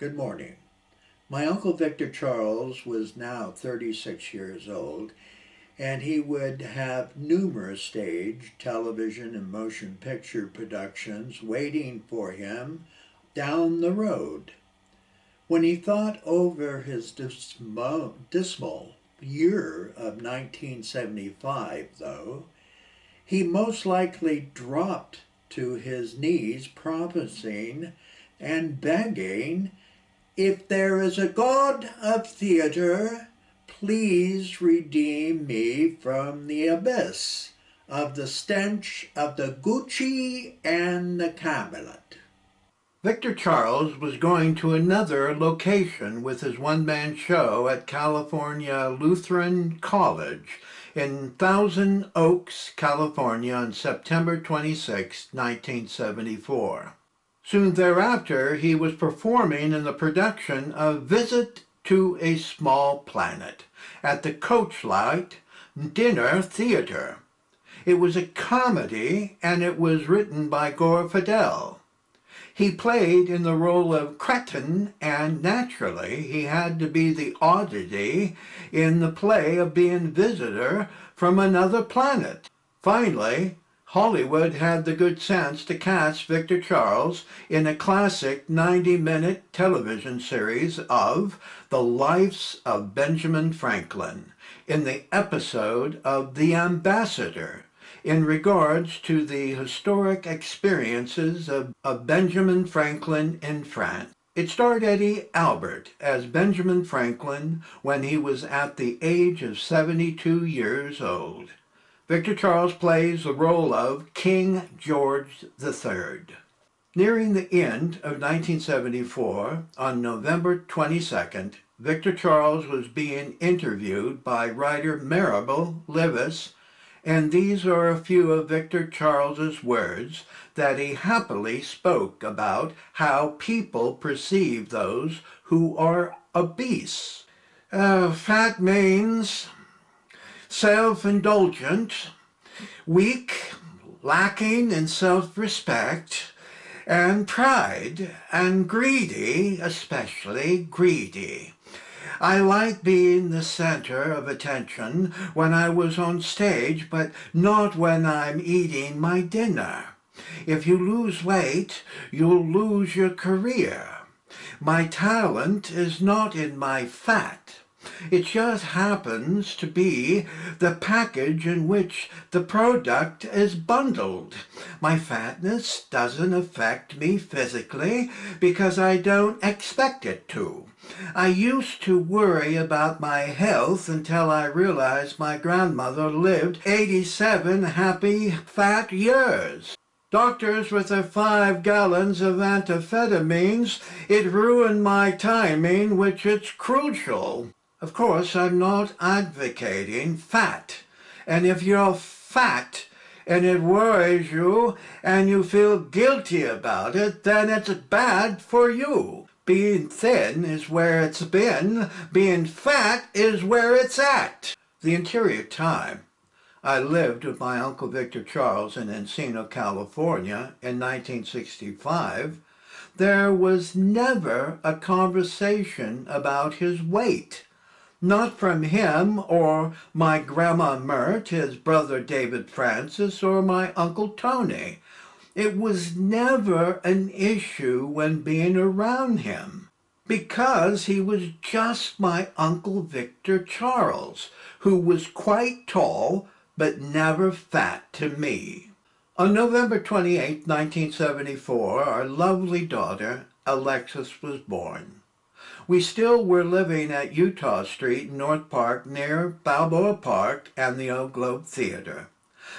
Good morning. My Uncle Victor Charles was now 36 years old, and he would have numerous stage, television, and motion picture productions waiting for him down the road. When he thought over his dismal year of 1975, though, he most likely dropped to his knees, promising and begging, "If there is a God of theater, please redeem me from the abyss of the stench of the Gucci and the Camelot." Victor Charles was going to another location with his one-man show at California Lutheran College in Thousand Oaks, California on September 26, 1974. Soon thereafter, he was performing in the production of Visit to a Small Planet at the Coachlight Dinner Theater. It was a comedy, and it was written by Gore Vidal. He played in the role of Kreton, and naturally he had to be the oddity in the play of being visitor from another planet. Finally, Hollywood had the good sense to cast Victor Charles in a classic 90-minute television series of The Lives of Benjamin Franklin in the episode of The Ambassador, in regards to the historic experiences of Benjamin Franklin in France. It starred Eddie Albert as Benjamin Franklin when he was at the age of 72 years old. Victor Charles plays the role of King George III. Nearing the end of 1974, on November 22nd, Victor Charles was being interviewed by writer Maribel Levis, and these are a few of Victor Charles's words that he happily spoke about how people perceive those who are obese. Fat means self-indulgent, weak, lacking in self-respect, and pride, and greedy, especially greedy. I like being the center of attention when I was on stage, but not when I'm eating my dinner. If you lose weight, you'll lose your career. My talent is not in my fat. It just happens to be the package in which the product is bundled. My fatness doesn't affect me physically because I don't expect it to. I used to worry about my health until I realized my grandmother lived 87 happy fat years. Doctors with their 5 gallons of amphetamines, it ruined my timing, which is crucial. Of course, I'm not advocating fat. And if you're fat and it worries you and you feel guilty about it, then it's bad for you. Being thin is where it's been. Being fat is where it's at. The entire time I lived with my Uncle Victor Charles in Encino, California in 1965, there was never a conversation about his weight. Not from him or my Grandma Mert, his brother David Francis, or my Uncle Tony. It was never an issue when being around him, because he was just my Uncle Victor Charles, who was quite tall but never fat to me. On November 28, 1974, our lovely daughter, Alexis, was born. We still were living at Utah Street in North Park near Balboa Park and the Old Globe Theater.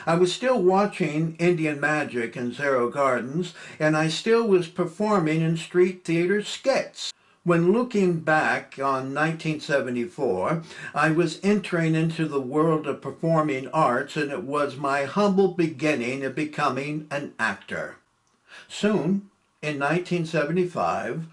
I was still watching Indian Magic in Zero Gardens, and I still was performing in street theater skits. When looking back on 1974, I was entering into the world of performing arts, and it was my humble beginning of becoming an actor. Soon, in 1975,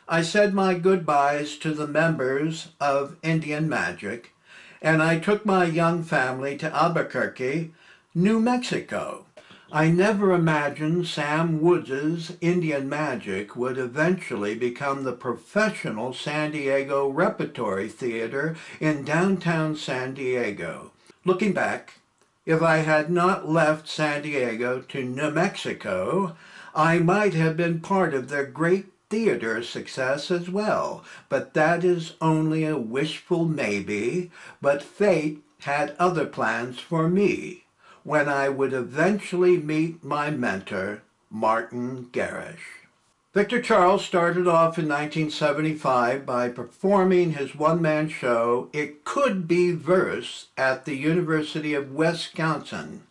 I said my goodbyes to the members of Indian Magic, and I took my young family to Albuquerque, New Mexico. I never imagined Sam Woods' Indian Magic would eventually become the professional San Diego Repertory Theater in downtown San Diego. Looking back, if I had not left San Diego to New Mexico, I might have been part of their great theater success as well, but that is only a wishful maybe, but fate had other plans for me when I would eventually meet my mentor, Martin Garish. Victor Charles started off in 1975 by performing his one-man show, It Could Be Verse, at the University of Wisconsin.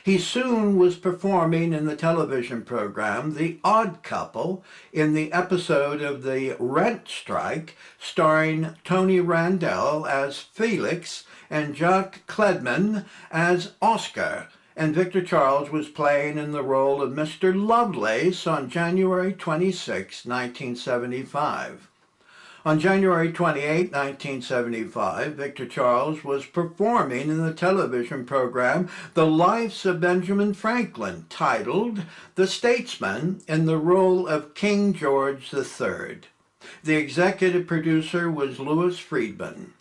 He soon was performing in the television program The Odd Couple in the episode of the rent strike, starring Tony Randall as Felix and Jacques Kledman as Oscar, and Victor Charles was playing in the role of Mr. Lovelace on January 26, 1975. On January 28, 1975, Victor Charles was performing in the television program The Lives of Benjamin Franklin, titled The Statesman, in the role of King George III. The executive producer was Louis Friedman.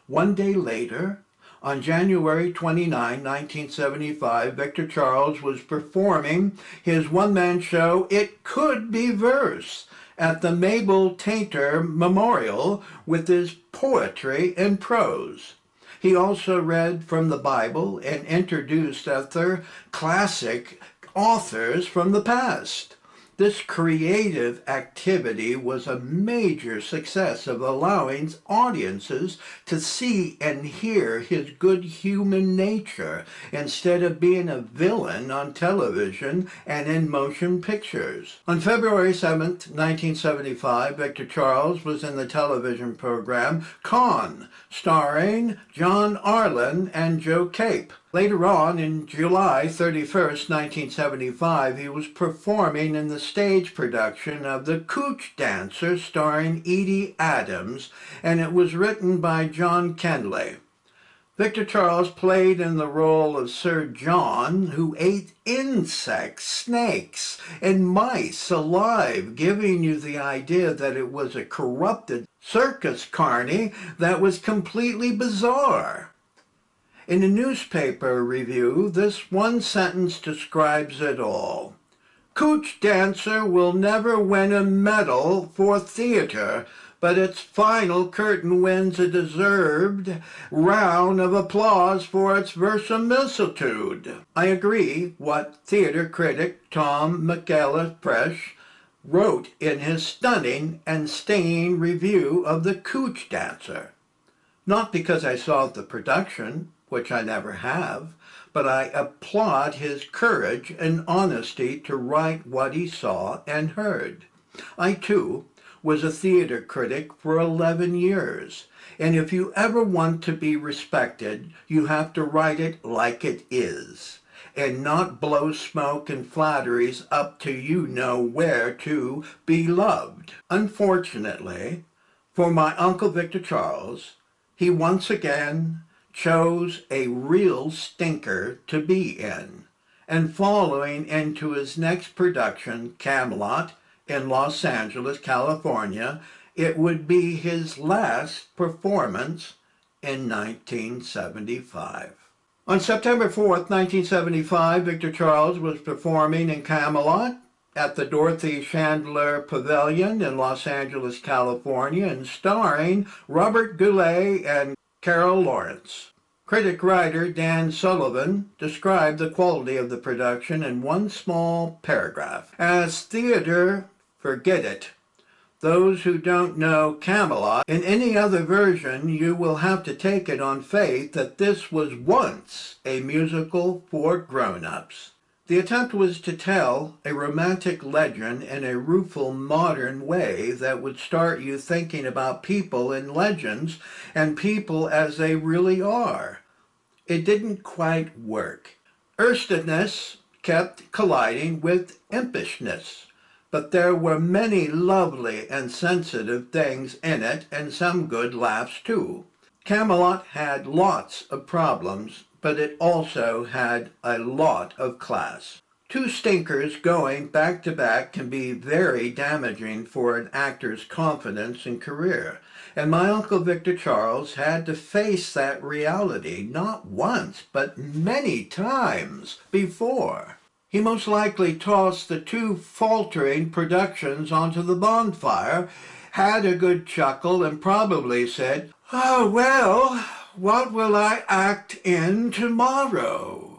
One day later, on January 29, 1975, Victor Charles was performing his one-man show, It Could Be Verse, at the Mabel Tainter Memorial with his poetry and prose. He also read from the Bible and introduced other classic authors from the past. This creative activity was a major success of allowing audiences to see and hear his good human nature instead of being a villain on television and in motion pictures. On February 7, 1975, Victor Charles was in the television program Con, starring John Arlen and Joe Cape. Later on, in July 31st, 1975, he was performing in the stage production of The Cooch Dancer starring Edie Adams, and it was written by John Kendley. Victor Charles played in the role of Sir John, who ate insects, snakes, and mice alive, giving you the idea that it was a corrupted circus carny that was completely bizarre. In a newspaper review, this one sentence describes it all. Cooch Dancer will never win a medal for theater, but its final curtain wins a deserved round of applause for its verisimilitude. I agree what theater critic Tom McEllish wrote in his stunning and stinging review of The Cooch Dancer. Not because I saw the production, which I never have, but I applaud his courage and honesty to write what he saw and heard. I, too, was a theater critic for 11 years, and if you ever want to be respected, you have to write it like it is, and not blow smoke and flatteries up to you know where to be loved. Unfortunately, for my Uncle Victor Charles, he once again chose a real stinker to be in, and following into his next production, Camelot, in Los Angeles, California, it would be his last performance in 1975. On September 4th, 1975, Victor Charles was performing in Camelot at the Dorothy Chandler Pavilion in Los Angeles, California, and starring Robert Goulet and Carol Lawrence. Critic-writer Dan Sullivan described the quality of the production in one small paragraph. As theater, forget it. Those who don't know Camelot, in any other version, you will have to take it on faith that this was once a musical for grown-ups. The attempt was to tell a romantic legend in a rueful modern way that would start you thinking about people in legends and people as they really are. It didn't quite work. Earnestness kept colliding with impishness, but there were many lovely and sensitive things in it and some good laughs too. Camelot had lots of problems, but it also had a lot of class. Two stinkers going back to back can be very damaging for an actor's confidence and career. And my Uncle Victor Charles had to face that reality not once, but many times before. He most likely tossed the two faltering productions onto the bonfire, had a good chuckle, and probably said, "Oh, well, what will I act in tomorrow?"